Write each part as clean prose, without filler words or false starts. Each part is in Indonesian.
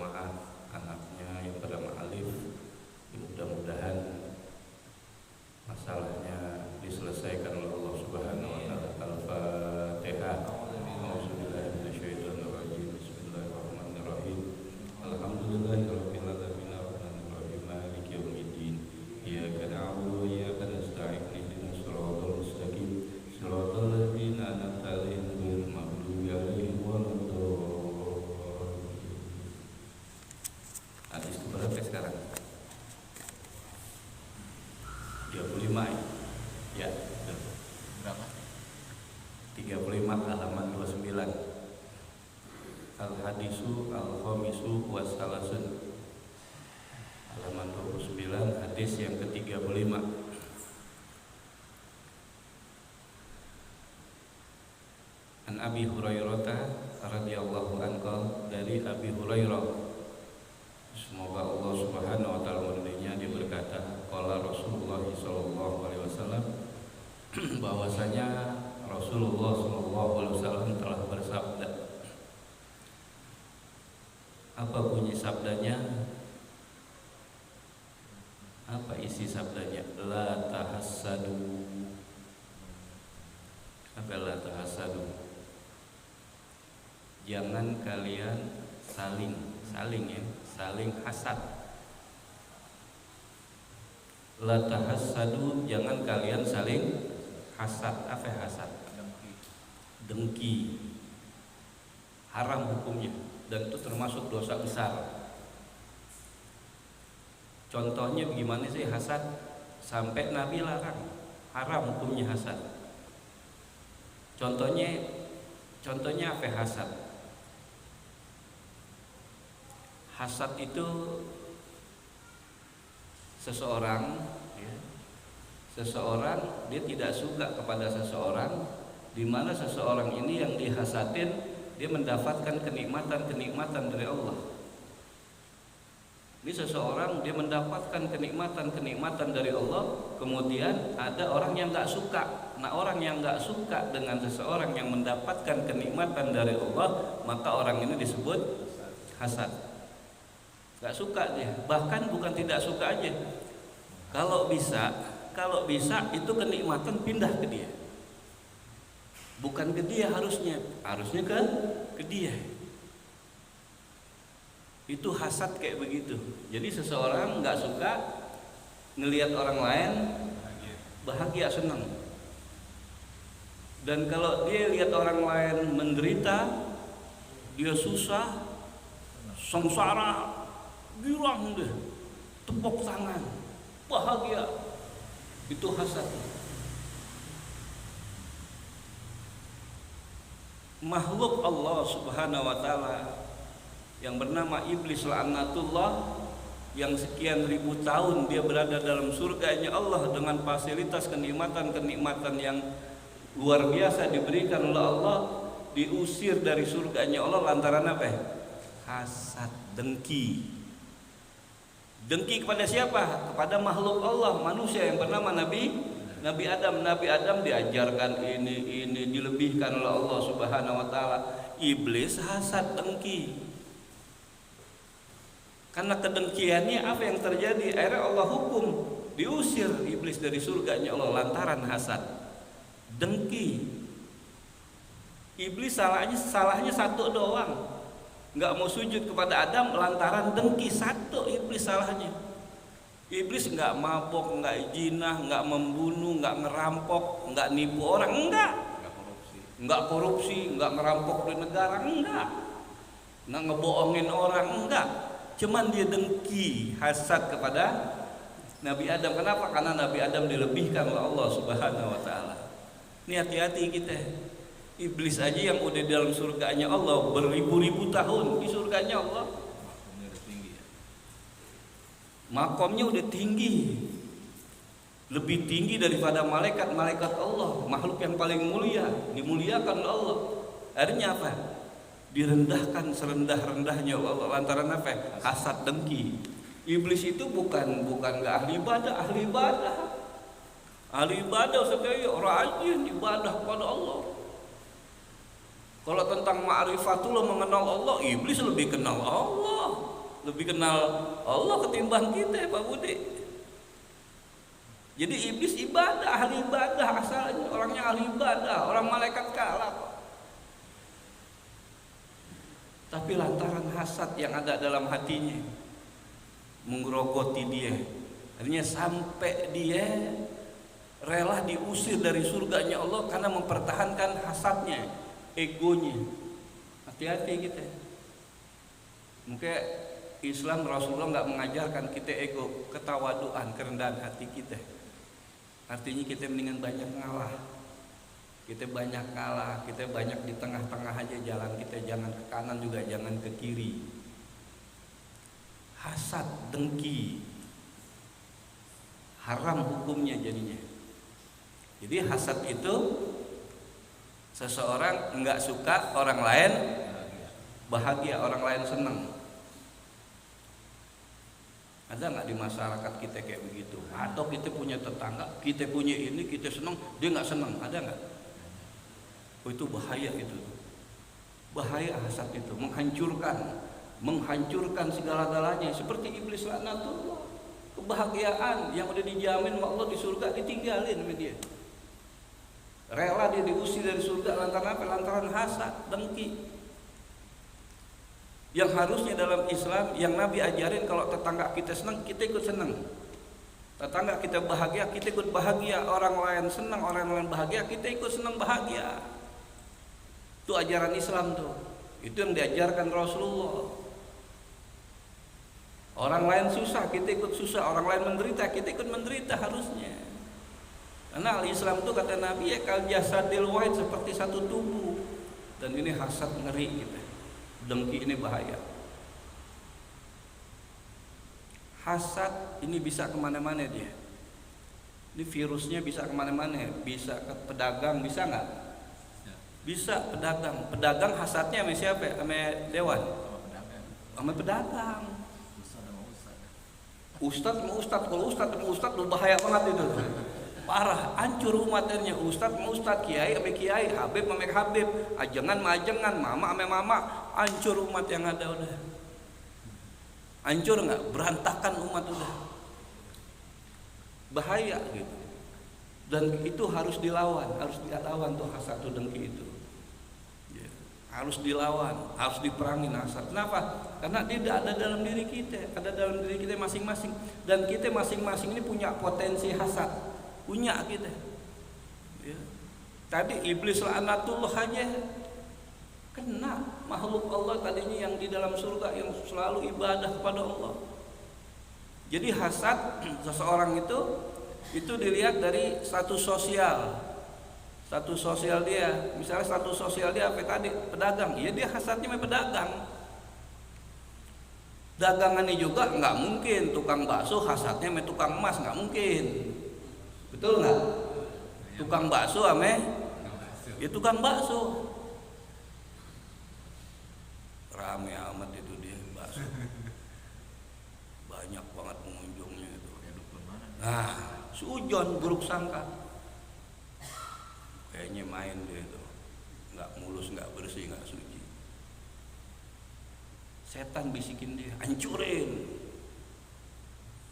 jamaah anaknya yang bernama Alif. Mudah-mudahan masalahnya diselesaikan oleh Allah Subhanahu wa taala. Al-Fatihah. A'udzubillahi minasyaitonir rajim. Bismillahirrahmanirrahim. Alhamdulillahirabbil alamin arrahmanir rahim maliki yaumiddin. Iyyaka na'budu wa iyyaka nasta'in ihdinas siratal mustaqim. Siratal ladzina an'amta 'alaihim ghairil maghdubi 'alaihim waladdallin. Hadis keberapa sekarang? 35 ya. Berapa? 35 halaman 29. Al-hadisu al-khamisu wassalasun. Halaman 29, hadis yang ke-35. An Abi Hurairah radhiyallahu anhu, dari Abi Hurairah, semoga Allah Subhanahu wa taala meridainya, dia berkata, qala Rasulullah sallallahu alaihi wasallam, bahwasanya Rasulullah sallallahu alaihi wasallam telah bersabda. Apa bunyi sabdanya? Apa isi sabdanya? La tahassadu. Apa la tahassadu? Jangan kalian saling hasad. La tahassadu, jangan kalian saling hasad. Apa hasad? Dengki. Haram hukumnya, dan itu termasuk dosa besar. Contohnya bagaimana sih hasad? Sampai Nabi larang, haram hukumnya hasad. Contohnya apa hasad? Hasad itu seseorang dia tidak suka kepada seseorang, di mana seseorang ini yang dihasadin dia mendapatkan kenikmatan dari Allah. Ini seseorang dia mendapatkan kenikmatan dari Allah, kemudian ada orang yang nggak suka. Nah, orang yang nggak suka dengan seseorang yang mendapatkan kenikmatan dari Allah, maka orang ini disebut hasad. Nggak suka dia, bahkan bukan tidak suka aja. Kalau bisa itu kenikmatan pindah ke dia. Bukan ke dia harusnya ke dia. Itu hasad kayak begitu. Jadi seseorang nggak suka ngelihat orang lain bahagia, senang. Dan kalau dia lihat orang lain menderita, dia susah, sengsara, girang deh, tepuk tangan, bahagia. Itu hasad. Makhluk Allah Subhanahu wa taala yang bernama iblis laknatullah, yang sekian ribu tahun dia berada dalam surganya Allah dengan fasilitas kenikmatan yang luar biasa diberikan oleh Allah, diusir dari surganya Allah lantaran apa? Hasad, dengki. Dengki kepada siapa? Kepada makhluk Allah, manusia yang bernama Nabi Adam. Nabi Adam diajarkan ini dilebihkan oleh Allah Subhanahu wa taala. Iblis hasad, dengki. Karena kedengkiannya apa yang terjadi? Akhirnya Allah hukum, diusir iblis dari surganya Allah lantaran hasad, dengki. Iblis salahnya satu doang, nggak mau sujud kepada Adam lantaran dengki. Satu iblis salahnya. Iblis nggak mabok, nggak jinah, nggak membunuh, nggak ngerampok, nggak nipu orang, nggak korupsi, nggak ngerampok di negara, nggak ngebohongin orang, enggak. Cuman dia dengki, hasad kepada Nabi Adam. Kenapa? Karena Nabi Adam dilebihkan oleh Allah Subhanahu wa taala. Ini hati-hati kita. Iblis aja yang udah dalam surganya Allah beribu-ribu tahun di surganya Allah. Makomnya udah tinggi. Lebih tinggi daripada malaikat Allah, makhluk yang paling mulia, dimuliakan oleh Allah. Akhirnya apa? Direndahkan serendah-rendahnya Allah lantaran apa? Hasad, dengki. Iblis itu bukan nggak ahli ibadah. Ahli ibadah sekali rajin ibadah kepada Allah. Kalau tentang ma'rifatullah, mengenal Allah, iblis lebih kenal Allah. lebih kenal Allah ketimbang kita, Pak Budi. Jadi iblis ibadah, ahli ibadah asalnya, orangnya ahli ibadah, orang malaikat kalah kok. Tapi lantaran hasad yang ada dalam hatinya menggerogoti dia, akhirnya sampai dia rela diusir dari surganya Allah karena mempertahankan hasadnya, egonya. Hati-hati kita. Mungkin Islam Rasulullah nggak mengajarkan kita ego, ketawaduan, kerendahan hati kita. Artinya kita mendingan banyak ngalah. Kita banyak ngalah, kita banyak di tengah-tengah aja jalan kita, jangan ke kanan juga jangan ke kiri. Hasad, dengki, haram hukumnya jadinya. Jadi hasad itu seseorang nggak suka orang lain bahagia, orang lain senang. Ada nggak di masyarakat kita kayak begitu? Atau kita punya tetangga, kita punya ini, kita senang, dia nggak senang, ada nggak? Oh, itu bahaya itu. Bahaya hasad itu, menghancurkan segala-galanya. Seperti iblis laknatullah, kebahagiaan yang udah dijamin sama Allah di surga ditinggalin sama dia. Rela dia diusir dari surga lantaran apa? Lantaran hasad, dengki. Yang harusnya dalam Islam yang Nabi ajarin, kalau tetangga kita senang, kita ikut senang. Tetangga kita bahagia, kita ikut bahagia. Orang lain senang, orang lain bahagia, kita ikut senang bahagia. Itu ajaran Islam tuh. Itu yang diajarkan Rasulullah. Orang lain susah, kita ikut susah. Orang lain menderita, kita ikut menderita harusnya. Karena Islam itu kata Nabi ya kal jasadil wahid, seperti satu tubuh. Dan ini hasad ngeri gitu. Dengki ini bahaya. Hasad ini bisa kemana-mana dia. Ini virusnya bisa kemana-mana. Bisa ke pedagang, bisa nggak? Bisa pedagang. Pedagang hasadnya sama siapa? Sama dewan. Sama pedagang. Ustadz sama ustadz. Kalau ustadz sama ustadz lu bahaya banget itu. Parah, hancur umatnya. Ustadz sama ustadz, kiai sama kiai, habib sama habib, ajengan sama ajengan, mama sama mama. Hancur umat yang ada udah. Hancur nggak? Berantakan umat udah. Bahaya gitu. Dan itu harus dilawan tuh hasad tuh dengki itu. Ya, harus dilawan, harus diperangi hasad. Kenapa? Karena dia ada dalam diri kita, ada dalam diri kita masing-masing. Dan kita masing-masing ini punya potensi hasad, punya kita. Ya. Tadi iblis laknatullah aja kena makhluk Allah tadinya yang di dalam surga yang selalu ibadah kepada Allah. Jadi hasad seseorang itu dilihat dari status sosial. Status sosial dia, misalnya status sosial dia apa tadi? Pedagang. Iya dia hasadnya sama pedagang. Dagangannya juga nggak mungkin tukang bakso hasadnya sama tukang emas, nggak mungkin. Betul nggak? Tukang bakso sama ya tukang bakso. Rame amat itu dia bakso. Banyak banget pengunjungnya itu. Nah, sujon buruk sangka. Kayaknya main dia itu. Enggak mulus, enggak bersih, enggak suci. Setan bisikin dia, hancurin.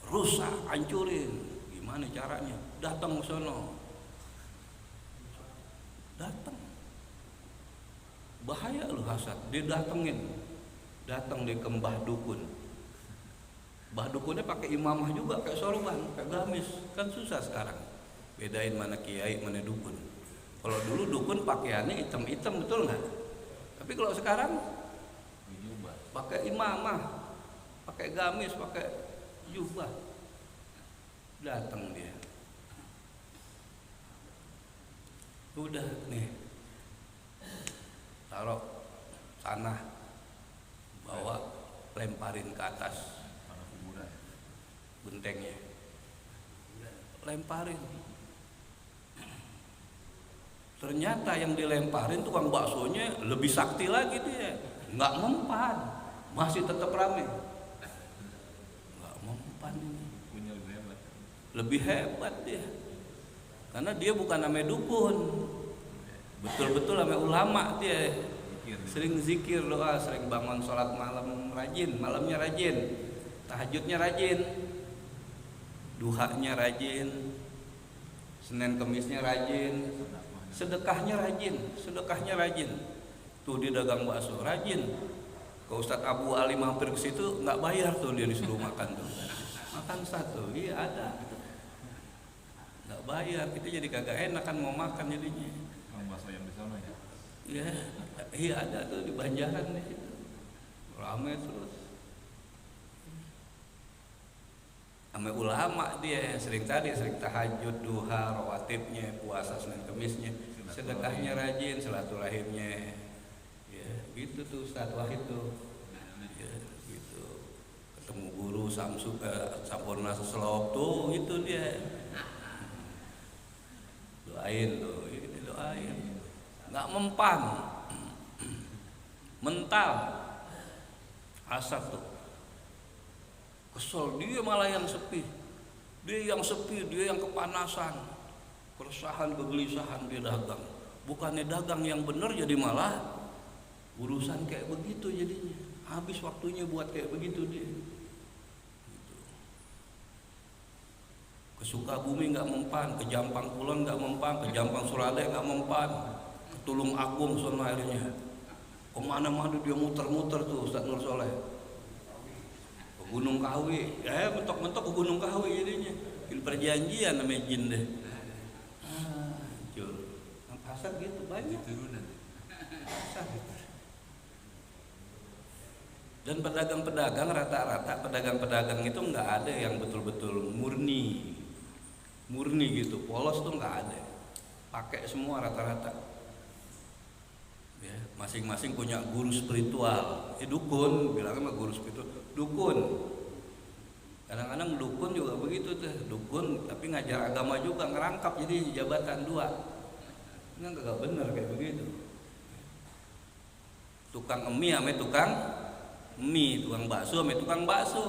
Rusak, hancurin. Gimana caranya? Datang ke sono. Datang. Bahaya lu hasad, dia datang dia ke mbah dukun. Mbah dukunnya pakai imamah juga, kayak sorban, kayak gamis, kan susah sekarang. Bedain mana kiai, mana dukun. Kalau dulu dukun pakaiannya hitam-hitam, betul nggak? Tapi kalau sekarang pakai imamah, pakai gamis, pakai jubah, datang dia. Udah nih. Taruh tanah, bawa lemparin ke atas gentengnya, lemparin. Ternyata yang dilemparin tukang baksonya lebih sakti lagi dia, nggak mempan, masih tetap rame, nggak mempan ini, lebih hebat dia, karena dia bukan namanya dukun. Betul-betul sama ulama dia. Sering zikir, doa, sering bangun sholat malam rajin, malamnya rajin, tahajudnya rajin, duhanya rajin, Senin Kemisnya rajin, sedekahnya rajin. Tuh dia dagang bakso rajin. Ke Ustadz Abu Ali mampir ke situ nggak bayar tuh, dia disuruh makan tuh. Makan satu, iya ada. Nggak bayar, kita jadi kagak enak kan mau makan jadinya. Bakso yang di sana ya? Iya ada tuh di Banjaran di situ. Ramai terus. Sama ulama dia sering tahajud, duha, rawatibnya, puasa Senin Kemisnya, sedekahnya rajin, silaturahimnya. Ya, gitu tuh Ustaz Wahid tuh. Ya, gitu. Ketemu guru Sampurna Seselop tuh, itu dia. Doain tuh, ini doain. Enggak mempan. Mental. Asap tuh. Kesel, dia malah yang sepi, dia yang kepanasan, keresahan, kegelisahan dia dagang. Bukannya dagang yang benar, jadi malah urusan kayak begitu jadinya. Habis waktunya buat kayak begitu dia. Gitu. Ke Sukabumi nggak mempan, ke Jampang Kulon nggak mempan, ke Jampang Surade nggak mempan, ke Tulung Agung sono akhirnya. Kemana-mana dia muter-muter tuh Ustaz Nur Soleh. Gunung Kawi, mentok-mentok ke Gunung Kawi jadinya. Bikin perjanjian sama jin deh. Hancur. Pasar gitu banyak. Pasar. Dan pedagang-pedagang rata-rata pedagang-pedagang itu nggak ada yang betul-betul murni gitu. Polos tuh nggak ada. Pakai semua rata-rata. Ya, masing-masing punya guru spiritual. Dukun, bilangnya guru spiritual. Dukun, kadang-kadang dukun juga begitu tuh, dukun tapi ngajar agama juga, ngerangkap jadi jabatan dua. Ini nggak bener kayak begitu. Tukang mie sama tukang mie, tukang bakso sama tukang bakso.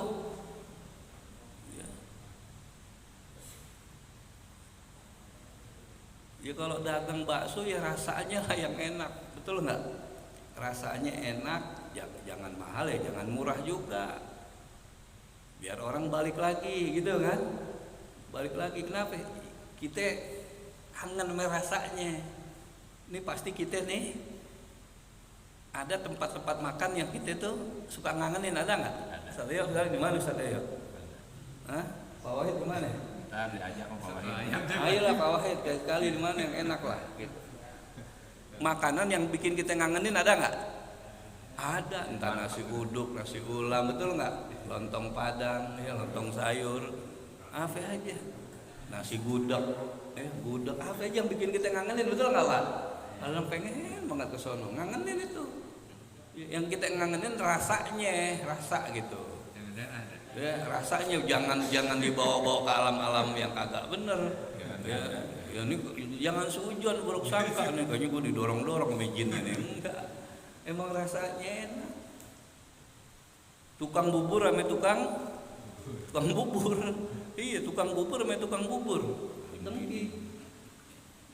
Ya kalau dagang bakso ya rasanya lah yang enak, betul nggak? Rasanya enak. Jangan mahal ya, jangan murah juga, biar orang balik lagi gitu kan. Balik lagi, kenapa? Kita kangen sama rasanya. Ini pasti kita nih ada tempat-tempat makan yang kita tuh suka ngangenin, ada nggak? Satrio sekarang di mana Satrio? Hah? Pak Wahid di mana? Ntar diajak sama Pak Wahid. Ayolah Pak Wahid, kali di mana yang enak lah gitu. Makanan yang bikin kita ngangenin ada nggak? Ada, entah nasi uduk, nasi ulam, betul nggak? Lontong Padang, ya lontong sayur, apa aja, nasi gudeg, gudeg, apa aja yang bikin kita ngangenin, betul nggak Pak? Kalau pengen banget ke sono, ngangenin itu. Yang kita ngangenin rasanya, rasa gitu. Ya, rasanya jangan dibawa-bawa ke alam-alam yang kagak bener. Ya ini jangan sujon buruk sangka nih, kayaknya gue didorong-dorong sama jin ini. Enggak. Emang rasanya enak. Tukang bubur sama tukang bubur. Iya, tukang bubur sama tukang bubur. Dengki.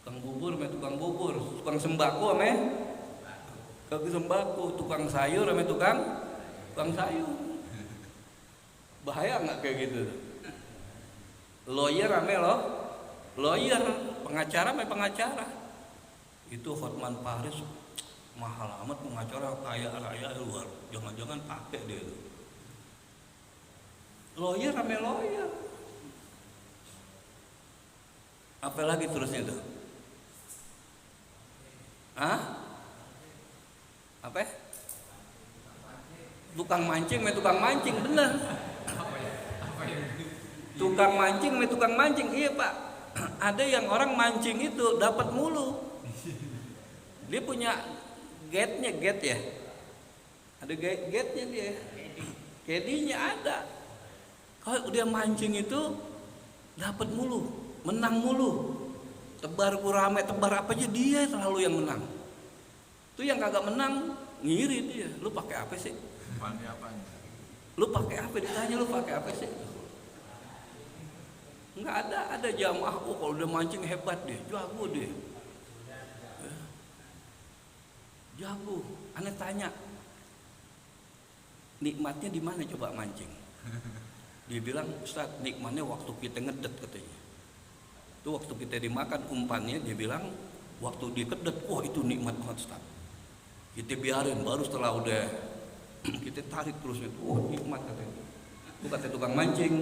Tukang bubur sama tukang bubur. Tukang sembako sama sembako. Tukang sayur sama tukang sayur. Bahaya nggak kayak gitu? Lawyer sama lawyer, pengacara sama pengacara. Itu Hotman Paris mahal amat, pengacara kaya raya luar, jangan-jangan pakai dia itu. Lawyer sama lawyer. Apa lagi terusnya tuh? Hah? Apa? Tukang mancing sama tukang mancing, bener. Tukang mancing sama tukang mancing, iya Pak. Ada yang orang mancing itu dapat mulu. Dia punya gate-nya, gate ya. Ada gate-nya dia. Kedinya ada. Kalau dia mancing itu dapat mulu, menang mulu. Tebar kurame, tebar apa aja dia selalu yang menang. Itu yang kagak menang ngiri dia. Lu pakai apa sih? Lu pakai apa, ditanya lu pakai apa sih? Enggak ada jamaah, oh kalau udah mancing hebat dia, jago dia. Jago. Aneh tanya, nikmatnya di mana coba mancing? Dia bilang, Ustaz, nikmatnya waktu kita ngedet katanya. Itu waktu kita dimakan umpannya, dia bilang waktu dikedet, wah itu nikmat banget Ustaz. Kita biarin, baru setelah udah kita tarik terus itu, wah nikmat katanya. Itu kata tukang mancing.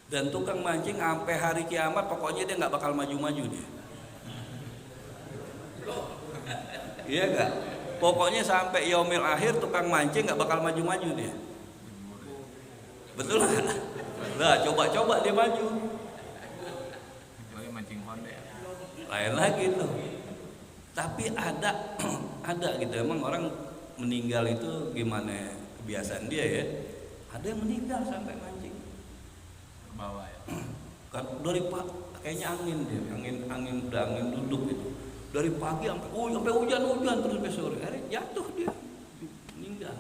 Dan tukang mancing sampai hari kiamat pokoknya dia nggak bakal maju-maju dia. Iya gak? Pokoknya sampai yaumil akhir tukang mancing nggak bakal maju-maju dia. Betul nggak? Nah, coba-coba dia maju. Mancing Honda. Lain lagi tuh. Tapi ada gitu. Emang orang meninggal itu gimana kebiasaan dia ya? Ada yang meninggal sampai mancing. Terbawa ya. Kan dari pak kayaknya angin dia, angin duduk itu. Dari pagi sampai hujan terus sampai sore. Akhirnya jatuh dia, meninggal.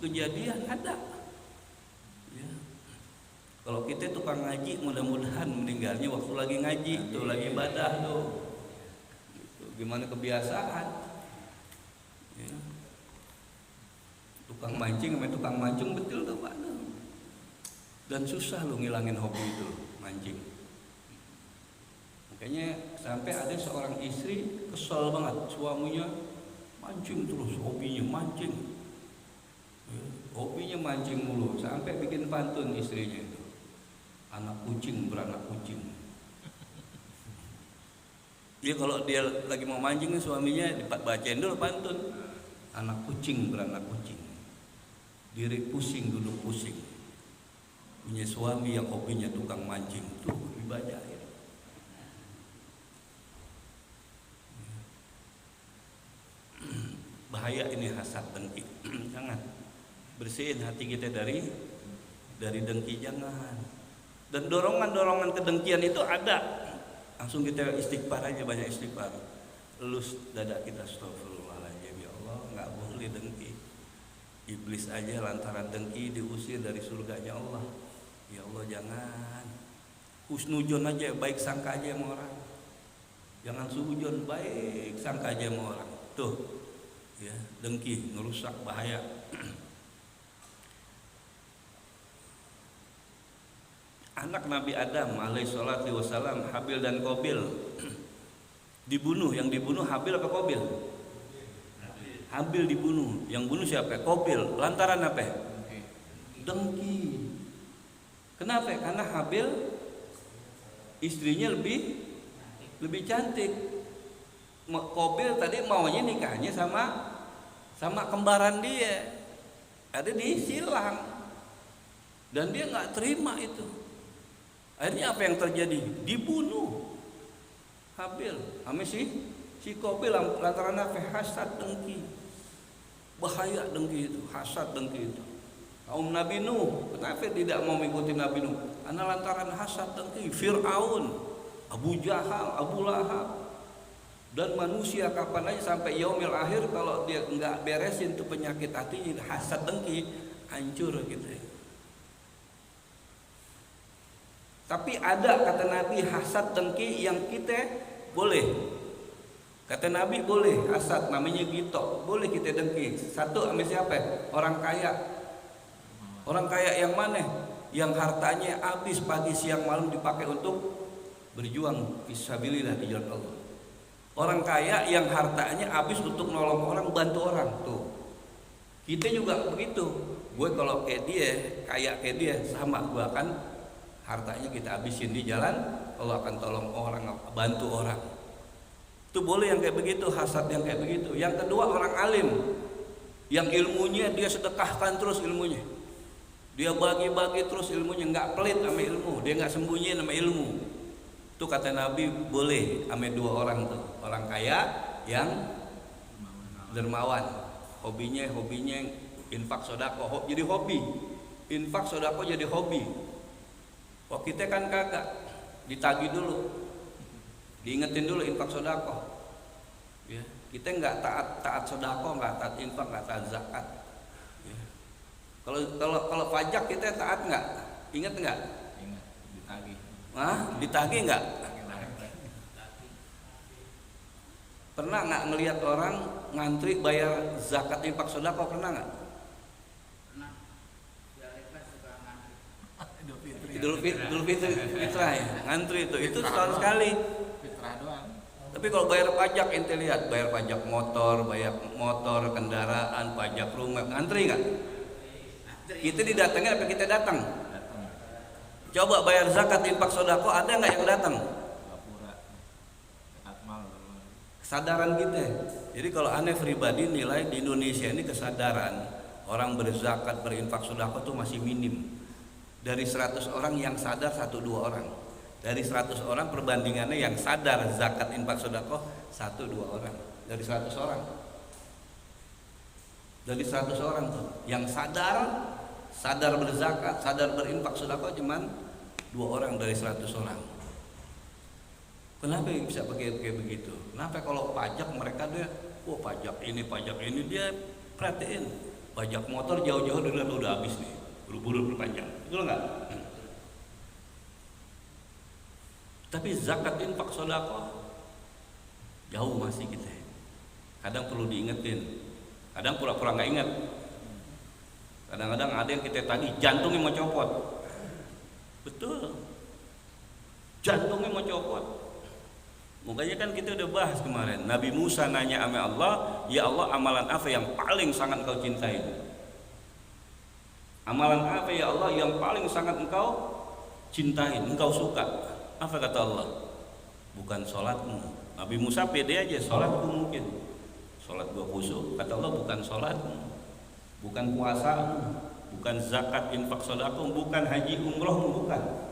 Kejadian ada. Ya. Kalau kita tukang ngaji, mudah-mudahan meninggalnya waktu lagi ngaji, tuh lagi ibadah tuh. Gitu. Gimana kebiasaan? Ya. Tukang mancing sama tukang mancung betul tuh Pak. Dan susah lo ngilangin hobi itu mancing. Makanya sampai ada seorang istri kesel banget suaminya mancing terus, hobinya mancing. Ya, hobinya mancing mulu sampai bikin pantun istrinya itu. Anak kucing beranak kucing. Dia kalau dia lagi mau mancing suaminya bacain dulu pantun. Anak kucing beranak kucing. Diri pusing duduk pusing. Punya suami yang hobinya tukang mancing tuh dibacain. Bahaya ini hasad dengki. Jangan bersihin hati kita dari dengki, jangan. Dan dorongan kedengkian itu ada. Langsung kita istighfar aja, banyak istighfar. Elus dada kita, astagfirullahaladzim, ya Allah, nggak boleh dengki. Iblis aja lantaran dengki diusir dari surganya Allah. Ya Allah jangan. Husnuzon aja, baik sangka aja sama orang. Jangan suudzon, baik sangka aja sama orang. Tuh. Ya, dengki ngerusak, bahaya. Anak Nabi Adam alaihissalatu wassalam, Habil dan Qabil dibunuh. Yang dibunuh Habil apa Qabil? Habil dibunuh. Yang bunuh siapa? Qabil. Lantaran apa? Dengki. Kenapa? Karena Habil istrinya lebih cantik. Qabil tadi maunya nikahnya sama kembaran dia. Ada disilang. Dan dia nggak terima itu. Akhirnya apa yang terjadi? Dibunuh Habil sama si Qabil lantaran apa? Hasad dengki. Bahaya dengki itu, hasad dengki itu. Kaum Nabi Nuh, kenapa tidak mau mengikuti Nabi Nuh? Karena lantaran hasad dengki. Fir'aun, Abu Jahal, Abu Lahab, dan manusia kapan aja sampai yaumil akhir kalau dia nggak beresin tuh penyakit hatinya, hasad dengki, hancur gitu ya. Tapi ada kata Nabi hasad dengki yang kita boleh. Kata Nabi boleh hasad, namanya gitu, boleh kita dengki. Satu sama siapa? Orang kaya. Orang kaya yang mana? Yang hartanya habis pagi siang malam dipakai untuk berjuang fisabilillah di jalan Allah. Orang kaya yang hartanya habis untuk nolong orang, bantu orang tuh. Kita juga begitu. Gue kalau kayak dia, kaya kayak dia, sama gue akan hartanya kita habisin di jalan, Allah akan tolong orang, bantu orang. Itu boleh yang kayak begitu, hasad yang kayak begitu. Yang kedua orang alim, yang ilmunya dia sedekahkan terus ilmunya. Dia bagi-bagi terus ilmunya, nggak pelit sama ilmu, dia nggak sembunyi sama ilmu. Itu kata Nabi boleh sama dua orang tuh, orang kaya yang dermawan, hobinya infak sodako, jadi hobi, infak sodako jadi hobi. Kok kita kan kagak, ditagi dulu, diingetin dulu infak sodako. Ya, kita nggak taat sodako, nggak taat infak, nggak taat zakat. Ya. Kalau pajak kita taat nggak? Ingat nggak? Ingat, ditagih. Ditagih nggak? Pernah nggak ngelihat orang ngantri bayar zakat infak sedekah? Pernah nggak? Pernah. Dialihkan juga ngantri. Idul Fitri. Idul Fitri fitrah ya, ngantri itu setahun sekali. Fitrah doang. Tapi kalau bayar pajak ente lihat, bayar pajak motor, kendaraan, pajak rumah, ngantri nggak? Kita didatengin apa kita datang? Datang. Coba bayar zakat infak sedekah, ada nggak yang datang? Gapura. Akmal. Kesadaran kita. Jadi kalau aneh pribadi nilai di Indonesia ini kesadaran orang berzakat berinfak sedekah itu masih minim. Dari 100 orang yang sadar 1-2 orang. Dari 100 orang perbandingannya yang sadar zakat infak sedekah 1-2 orang. Dari 100 orang. Dari 100 orang tuh yang sadar berzakat, sadar berinfak sedekah cuman 2 orang dari 100 orang. Kenapa bisa pakai begitu? Kenapa kalau pajak mereka dia, pajak ini dia perhatiin. Pajak motor jauh-jauh udah habis nih, buru-buru berpanjang. Betul nggak? Tapi zakat infak sedekah jauh masih kita. Kadang perlu diingetin, kadang pura-pura nggak ingat. Kadang-kadang ada yang kita tagih jantungnya mau copot. Betul, jantungnya mau copot. Makanya kan kita udah bahas kemarin, Nabi Musa nanya sama Allah, ya Allah amalan apa yang paling sangat engkau cintai? Amalan apa ya Allah yang paling sangat engkau cintai, engkau suka? Apa kata Allah? Bukan sholatmu. Nabi Musa pede aja, sholatku mungkin, sholat gua khusyuk. Kata Allah bukan sholatmu, bukan puasamu, bukan zakat infak sedekah, bukan haji umrohmu, bukan.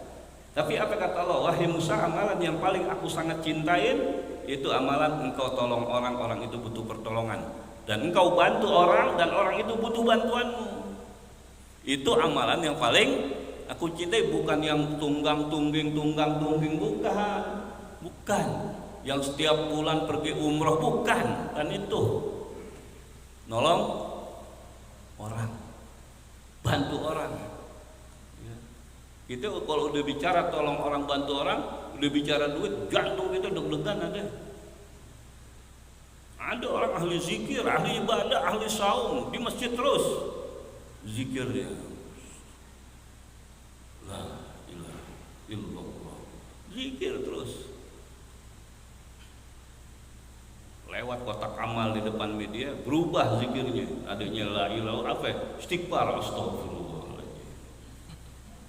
Tapi apa kata Allah? Wahai Musa, amalan yang paling aku sangat cintain itu amalan engkau tolong orang itu butuh pertolongan, dan engkau bantu orang dan orang itu butuh bantuanmu. Itu amalan yang paling aku cintai, bukan yang tunggang tungging, bukan. Yang setiap bulan pergi umroh, bukan. Dan itu nolong orang, bantu orang. Kita kalau udah bicara tolong orang, bantu orang, udah bicara duit, jantung kita deg-degan ada. Ada orang ahli zikir, ahli ibadah, ahli saum di masjid terus zikir dia. La ilaha illallah. Zikir terus. Lewat kotak amal di depan media berubah zikirnya. Adanya la ilaha apa? Istighfar, astagfirullah.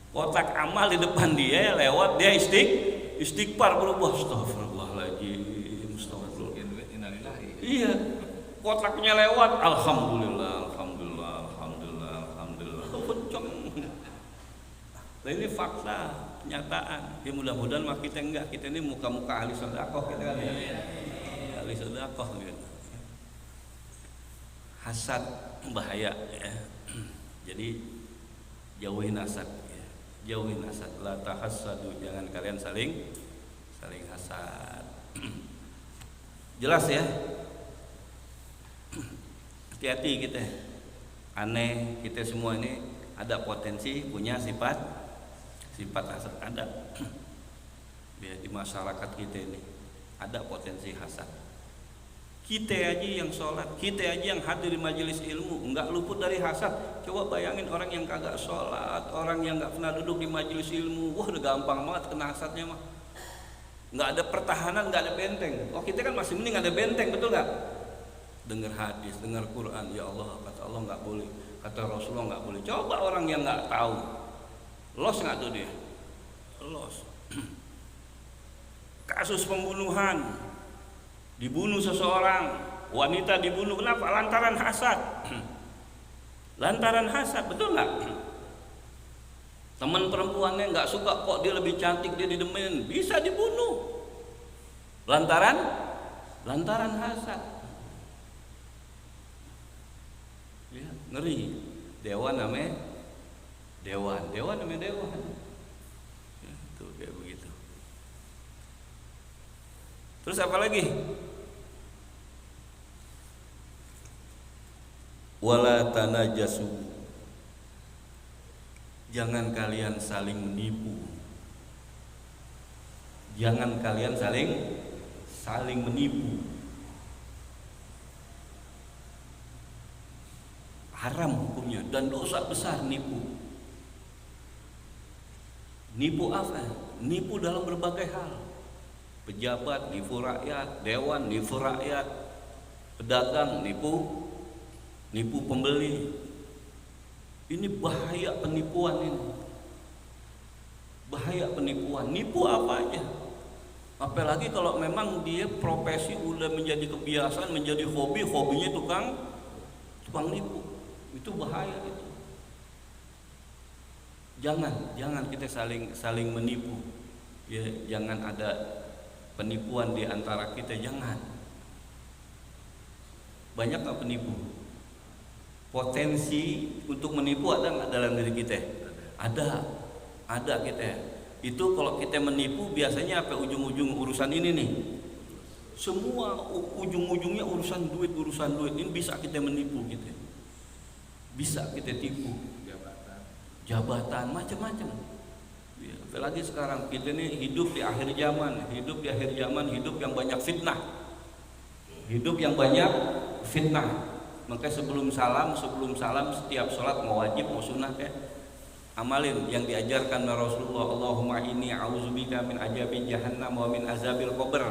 Kotak amal di depan dia lewat dia istighfar berubah, astagfirullahaladzim, astagfirullah. Iya, kotaknya lewat, alhamdulillah. Kenceng. Nah, ini fakta, kenyataan. Ya, mudah-mudahan mah kita enggak, kita ini muka-muka ahli sedekah kita kan ya. Ahli sedekah gitu. Hasad bahaya ya. Jadi jauhin hasad. Jauhin hasad, la tahassadu, jangan kalian saling hasad. Jelas ya? Hati-hati kita. Aneh, kita semua ini ada potensi punya sifat hasad, ada. Ya, di masyarakat kita ini ada potensi hasad. Kita aja yang sholat, kita aja yang hadir di majelis ilmu enggak luput dari hasad. Coba bayangin orang yang kagak sholat, orang yang enggak pernah duduk di majelis ilmu, wah udah gampang banget kena hasadnya mah. Enggak ada pertahanan, enggak ada benteng. Oh, kita kan masih mending ada benteng, betul enggak? Dengar hadis, dengar Quran, ya Allah, kata Allah enggak boleh, kata Rasulullah enggak boleh. Coba orang yang enggak tahu, los enggak tuh dia? Los. Kasus pembunuhan, dibunuh seseorang, wanita dibunuh, kenapa? Lantaran hasad. Lantaran hasad, betul nggak? Teman perempuannya nggak suka kok dia lebih cantik, dia didemenin, bisa dibunuh. Lantaran hasad. Ya, ngeri. Dewan namanya dewan. Ya, itu kayak begitu. Terus apa lagi? Wala tanajasu, jangan kalian saling menipu. Jangan kalian saling menipu. haram hukumnya dan dosa besar nipu. Nipu apa? Nipu dalam berbagai hal. Pejabat nipu rakyat, dewan nipu rakyat, pedagang nipu pembeli. Ini bahaya penipuan ini. Bahaya penipuan. Nipu apa aja. Apalagi kalau memang dia profesi udah menjadi kebiasaan, menjadi hobinya tukang nipu. Itu bahaya itu. Jangan kita saling menipu. Ya, jangan ada penipuan di antara kita, jangan. Banyak nggak penipu? Potensi untuk menipu ada nggak dalam diri kita? Ada kita. Itu kalau kita menipu biasanya apa ujung-ujung urusan ini nih? Semua ujung-ujungnya urusan duit. Ini bisa kita menipu kita. Bisa kita tipu. Jabatan macam-macam. Ya, apalagi sekarang kita nih hidup di akhir zaman, hidup yang banyak fitnah. Maka sebelum salam setiap sholat mau wajib mau sunnah amalin yang diajarkan Rasulullah. Allahumma inni a'udzubika min azabi jahannam wa min azabil qabr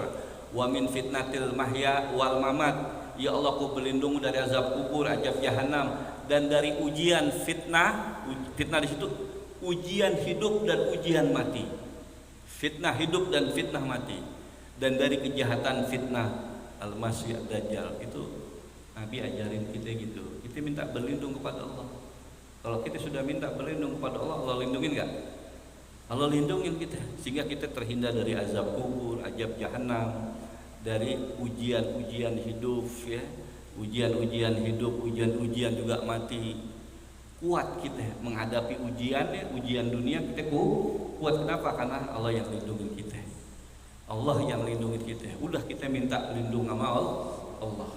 wa min fitnatil mahya wal mamat. Ya Allah, aku berlindung dari azab kubur, azab jahanam, dan dari ujian fitnah di situ ujian hidup dan ujian mati. Fitnah hidup dan fitnah mati, dan dari kejahatan fitnah al-masih dajjal. Itu Nabi ajarin kita gitu. Kita minta berlindung kepada Allah. Kalau kita sudah minta berlindung kepada Allah, Allah lindungin nggak? Allah lindungin kita sehingga kita terhindar dari azab kubur, azab jahanam, dari ujian-ujian hidup ya. Ujian-ujian hidup, ujian juga mati. Kuat kita menghadapi ujian dunia kita kuat. Kenapa? Karena Allah yang lindungin kita. Allah yang lindungin kita. Udah kita minta lindung sama Allah.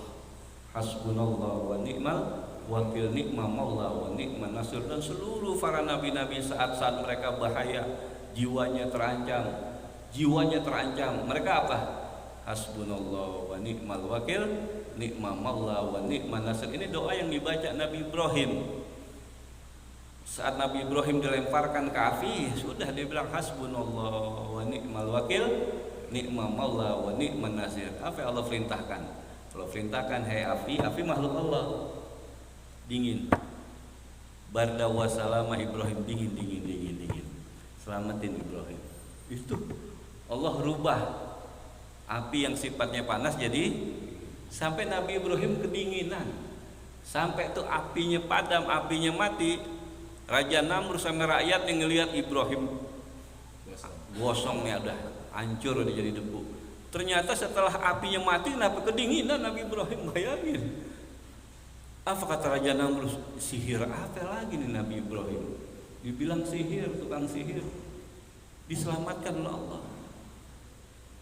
Hasbunallah wa ni'mal wakil, ni'mal maula wa ni'man nasir. Dan seluruh para nabi-nabi saat mereka bahaya, jiwanya terancam, mereka apa? Hasbunallah wa ni'mal wakil, ni'mal maula wa ni'man nasir. Ini doa yang dibaca Nabi Ibrahim. Saat Nabi Ibrahim dilemparkan ke api, sudah dia bilang hasbunallah wa ni'mal wakil, ni'mal maula wa ni'man nasir. Apa yang Allah perintahkan? Allah perintahkan, hai api makhluk Allah, dingin. Barda wa salama Ibrahim, dingin. Selamatin Ibrahim. Itu Allah rubah api yang sifatnya panas jadi sampai Nabi Ibrahim kedinginan. Sampai tuh apinya padam, apinya mati. Raja Namrud sama rakyat yang ngelihat Ibrahim gosong nih, udah hancur, udah jadi debu. Ternyata setelah apinya mati, kenapa kedinginan Nabi Ibrahim? Bayangin. Apa kata Raja Namrud? Sihir apa lagi nih Nabi Ibrahim? Dibilang sihir, tukang sihir. Diselamatkan oleh Allah.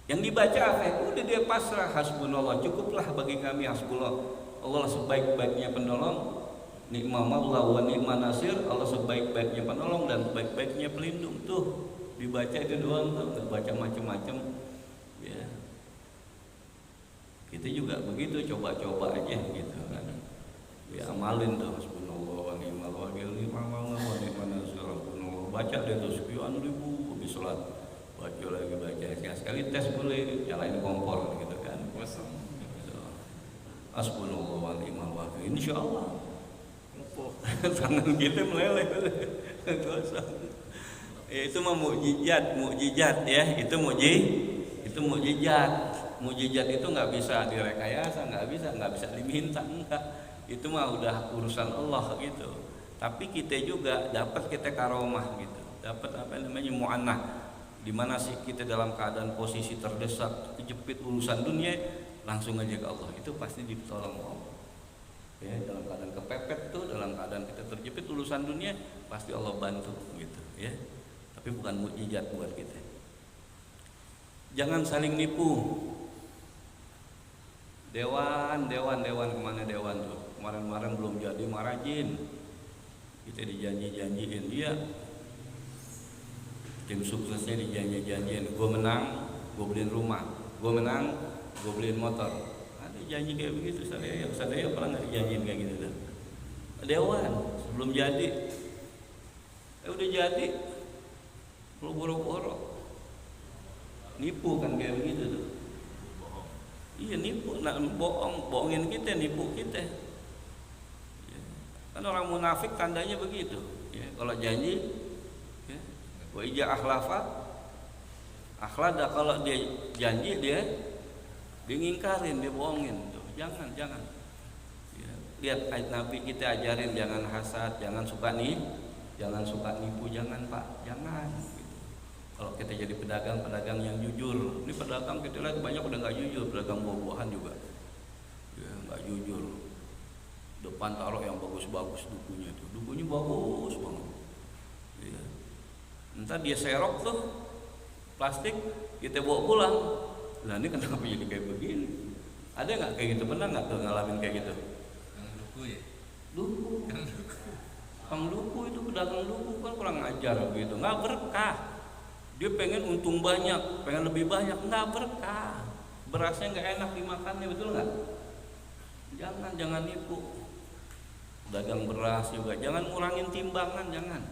Yang dibaca apa? Udah dia pasrah, hasbunallah, cukuplah bagi kami hasbunallah. Allah sebaik-baiknya penolong, ni'mal maula wa ni'man nasir. Allah sebaik-baiknya penolong dan sebaik-baiknya pelindung. Tuh dibaca itu doang tuh, nggak baca macam-macam. Ya. Kita juga begitu, coba-coba aja gitu kan. Ya amalin tuh hasbunallah wa ni'mal wakil, ni'mal maula wa ni'man nasir. Baca deh tuh sekian ribu habis sholat. Baca lagi sekali tes boleh, nyalain kompor gitu kan. Kosong. Hasbunallah wa ni'mal wakil. Insyaallah. Tangan kita meleleh. Kosong. Ya, itu mah mukjizat ya. Itu mukjizat. Mukjizat itu nggak bisa direkayasa, nggak bisa diminta, enggak. Itu mah udah urusan Allah gitu. Tapi kita juga dapat kita karomah gitu. Dapat apa namanya mu'annah. Di mana sih kita dalam keadaan posisi terdesak, kejepit urusan dunia, langsung aja ke Allah. Itu pasti ditolong Allah. Ya, dalam keadaan kepepet tuh, dalam keadaan kita terjepit urusan dunia, pasti Allah bantu gitu ya. Tapi bukan mukjizat buat kita. Jangan saling nipu. Dewan kemana dewan tuh? Kemarin belum jadi marajin. Kita dijanji-janjiin dia. Tim suksesnya dijanji-janjiin. Gue menang, gue beliin rumah. Gue menang, gue beliin motor. Ada janji kayak begitu. Sadaya pernah nggak dijanjiin kayak gitu? dewan sebelum jadi. Udah jadi, lu boro-boro nipu kan kayak begitu tuh. Bohong. Iya nipu, nah, bohongin kita, nipu kita. Ya. Kan orang munafik tandanya begitu. Ya, kalau janji, ya, wa ija akhlada, kalau dia janji dia ngingkarin, dia bohongin tuh. Jangan. Ya. Lihat ayat Nabi kita ajarin jangan hasad, jangan suka nipu, jangan Pak, jangan. Kalau kita jadi pedagang yang jujur, ini pedagang kita lihat banyak udah nggak jujur, pedagang buah-buahan juga, ya nggak jujur. Depan taruh yang bagus-bagus dukunya bagus banget. Ya. Entar dia serok tuh plastik, kita bawa pulang. Nah ini kenapa jadi kayak begini? Ada nggak kayak gitu? Pernah nggak tuh ngalamin kayak gitu? Yang duku ya? Duku. Kang duku itu pedagang duku kan kurang ajar gitu, nggak berkah. Dia pengen untung banyak, pengen lebih banyak, nggak berkah. Berasnya nggak enak dimakannya, betul nggak? Jangan nipu. Dagang beras juga, jangan ngurangin timbangan, jangan.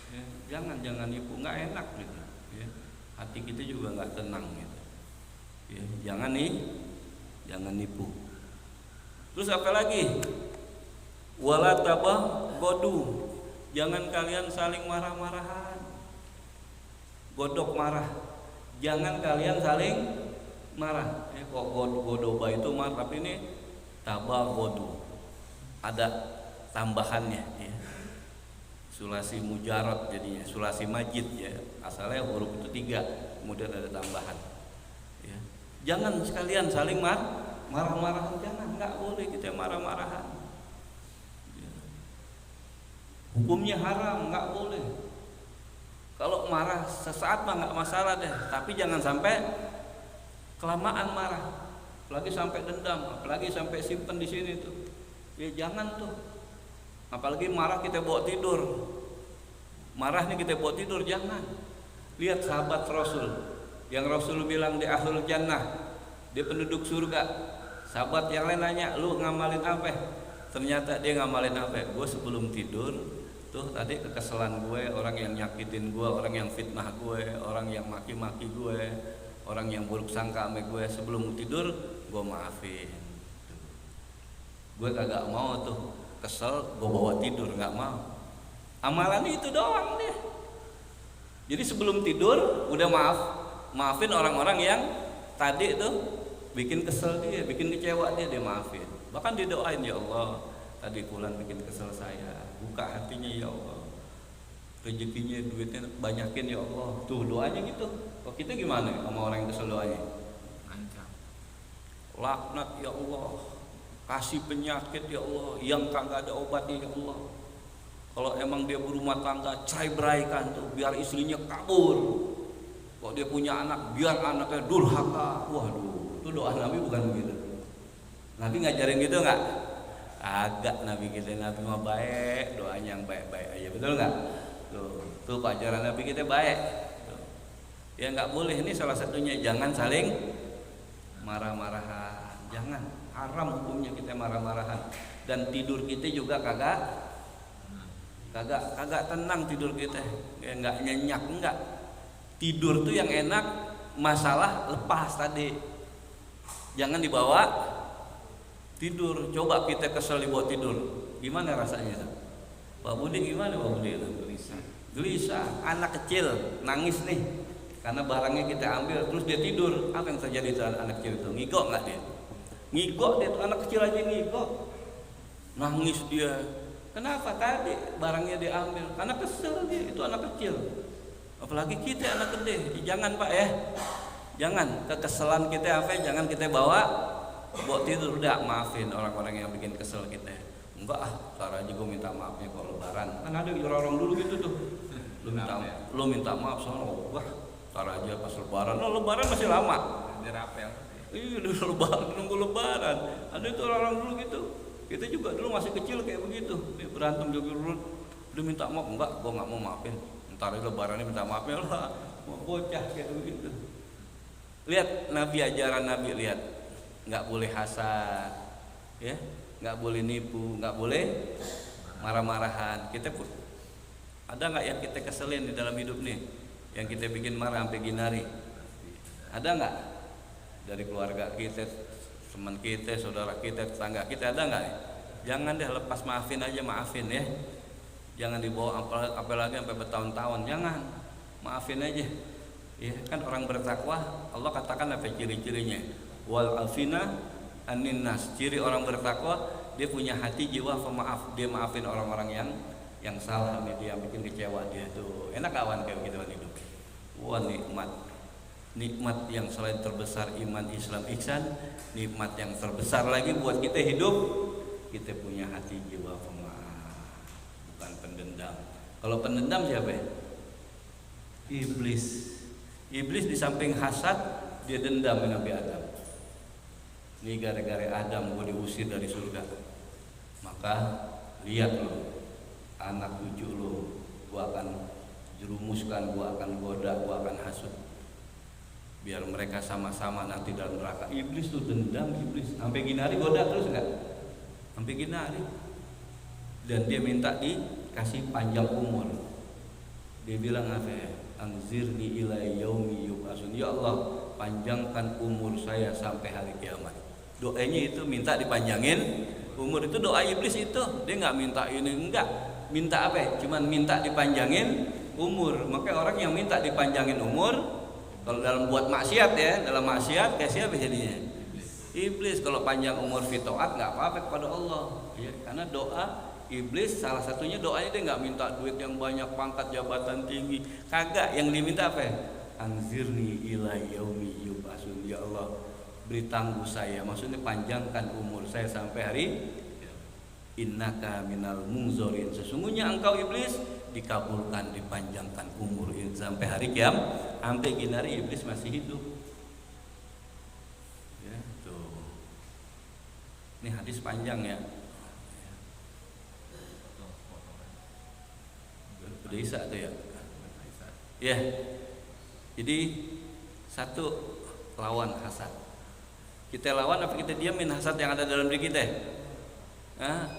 Ya, jangan nipu, nggak enak gitu. Ya, hati kita juga nggak tenang gitu. Ya, jangan nipu. Terus apa lagi? Wala godu, jangan kalian saling marah-marahan. Godok marah, jangan kalian saling marah. Kok godoba itu marah, tapi ini godu, ada tambahannya. Ya. Sulasi mujarad jadinya, sulasi majid ya. Asalnya huruf itu 3, kemudian ada tambahan. Ya. Jangan sekalian saling marah-marahan, jangan, nggak boleh kita marah-marahan. Ya. Hukumnya haram, nggak boleh. Kalau marah sesaat mah nggak masalah deh, tapi jangan sampai kelamaan marah, apalagi sampai dendam, apalagi sampai simpen di sini tuh. Ya jangan tuh. Apalagi marah kita bawa tidur. Marah nih kita bawa tidur, jangan. Lihat sahabat Rasul, yang Rasul bilang di ahlul jannah, dia penduduk surga. Sahabat yang lain nanya, lu ngamalin apa? Ternyata dia ngamalin apa? Gue sebelum tidur tuh tadi kekesalan gue, orang yang nyakitin gue, orang yang fitnah gue, orang yang maki-maki gue, orang yang buruk sangka sama gue, sebelum tidur gue maafin. Gue kagak mau tuh kesel gue bawa tidur, nggak mau. Amalannya itu doang deh. Jadi sebelum tidur udah maafin orang-orang yang tadi tuh bikin kesel dia, bikin kecewa dia maafin. Bahkan didoain, ya Allah, tadi Fulan bikin kesel saya, buka hatinya ya Allah, rezekinya duitnya banyakin ya Allah. Tuh doanya gitu. Kok kita gimana sama orang yang kesel doanya? Ancam. Laknat ya Allah, kasih penyakit ya Allah, yang kagak ada obatnya ya Allah. Kalau emang dia berumah tangga, cerai beraikan tuh, biar istrinya kabur. Kalau dia punya anak, biar anaknya durhaka. Waduh, itu doa Nabi bukan begitu. Nabi ngajarin gitu nggak? Agak Nabi kita, Nabi mah baik, doanya yang baik-baik aja, betul nggak? Tuh ajaran Nabi kita baik. Tuh. Ya nggak boleh, ini salah satunya, jangan saling marah-marahan, jangan, haram hukumnya kita marah-marahan. Dan tidur kita juga kagak tenang tidur kita, ya, nggak nyenyak, enggak. Tidur tuh yang enak, masalah lepas tadi, jangan dibawa tidur. Coba kita kesel dibawa tidur, gimana rasanya? Pak Budi gimana Pak Budi? Gelisah. Anak kecil nangis nih karena barangnya kita ambil, terus dia tidur, apa yang terjadi dengan anak kecil itu? Ngigok nggak dia? Ngigok dia tuh, anak kecil aja ngigok, nangis dia. Kenapa? Tadi barangnya diambil, karena kesel dia, itu anak kecil. Apalagi kita anak gede. Jangan Pak ya, jangan kekesalan kita apa, jangan kita bawa tidur. Udah maafin orang-orang yang bikin kesel kita. Enggak ntar aja gue minta maafnya kalau lebaran. Kan ada orang dulu gitu tuh, lu minta maaf soalnya, wah ntar aja pas lebaran. Lebaran masih lama, Dirapel. iya udah lebaran, nunggu lebaran. Ada itu orang dulu gitu. Kita juga dulu masih kecil kayak begitu, dia berantem juga dulu, dia minta maaf, enggak, gue nggak mau maafin, ntar lebarannya minta maafnya lah, mau bocah kayak begitu. Lihat Nabi, ajaran Nabi, lihat, nggak boleh hasad, ya, nggak boleh nipu, nggak boleh marah-marahan. Kita pun ada nggak yang kita keselin di dalam hidup nih, yang kita bikin marah sampai ginari? Ada nggak? Dari keluarga kita, teman kita, saudara kita, tetangga kita, ada nggak? Jangan deh, lepas maafin aja, maafin ya. Jangan dibawa apalagi sampai bertahun-tahun, jangan, maafin aja. Ya kan orang bertakwa, Allah katakan apa ciri-cirinya? Wal afina anin nas. Ciri orang bertakwa, dia punya hati jiwa pemaaf, dia maafin orang-orang yang salah, dia bikin kecewa dia tuh. Enak kawan kayak gitu hidup. Wah, nikmat yang selain terbesar iman, Islam, ihsan, nikmat yang terbesar lagi buat kita hidup, kita punya hati jiwa pemaaf, bukan pendendam. Kalau pendendam siapa ya? Iblis. Iblis di samping hasad, dia dendam dengan Nabi Adam. Ini gara-gara Adam gue diusir dari surga. Maka lihat lo, anak cucu lo, gue akan jerumuskan, gue akan goda, gue akan hasut, biar mereka sama-sama nanti dalam neraka. Iblis tuh dendam, iblis sampai ginari goda terus enggak? Sampai ginari. Dan dia minta dikasih panjang umur. Dia bilang apa ya? Anzirni ila yaumi yub'atsun. Ya Allah, panjangkan umur saya sampai hari kiamat. Doanya itu minta dipanjangin umur. Itu doa iblis itu. Dia nggak minta ini, enggak. Minta apa ya? Cuman minta dipanjangin umur. Makanya orang yang minta dipanjangin umur, kalau dalam buat maksiat ya, dalam maksiat kayak siapa jadinya? Iblis. Kalau panjang umur fitoat nggak apa-apa kepada Allah ya, karena doa iblis salah satunya doanya dia nggak minta duit yang banyak, pangkat jabatan tinggi, kagak. Yang diminta apa ya? Anzirni ila yaumi yub'atsun. Ya Allah, beri tangguh saya, maksudnya panjangkan umur saya sampai hari innaka minal munzorin. Sesungguhnya engkau iblis dikabulkan, dipanjangkan umur ini sampai hari kiamat. Sampai ginari iblis masih hidup ya, tuh. Ini hadis panjang ya. Udah Isa tuh ya. Ya. Jadi satu, lawan hasad. Kita lawan apa kita diamin hasad yang ada dalam diri kita?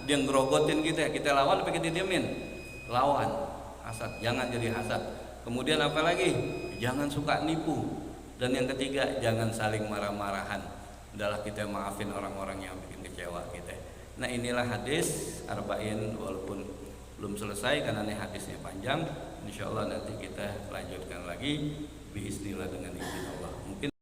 Dia ngerogotin kita lawan apa kita diamin? Lawan hasad, jangan jadi hasad. Kemudian apa lagi? Jangan suka nipu. Dan yang ketiga, jangan saling marah-marahan. Adalah kita maafin orang-orang yang bikin kecewa kita. Nah, inilah hadis arba'in, walaupun belum selesai karena ini hadisnya panjang. Insyaallah nanti kita lanjutkan lagi biiznillah dengan izin Allah. Mungkin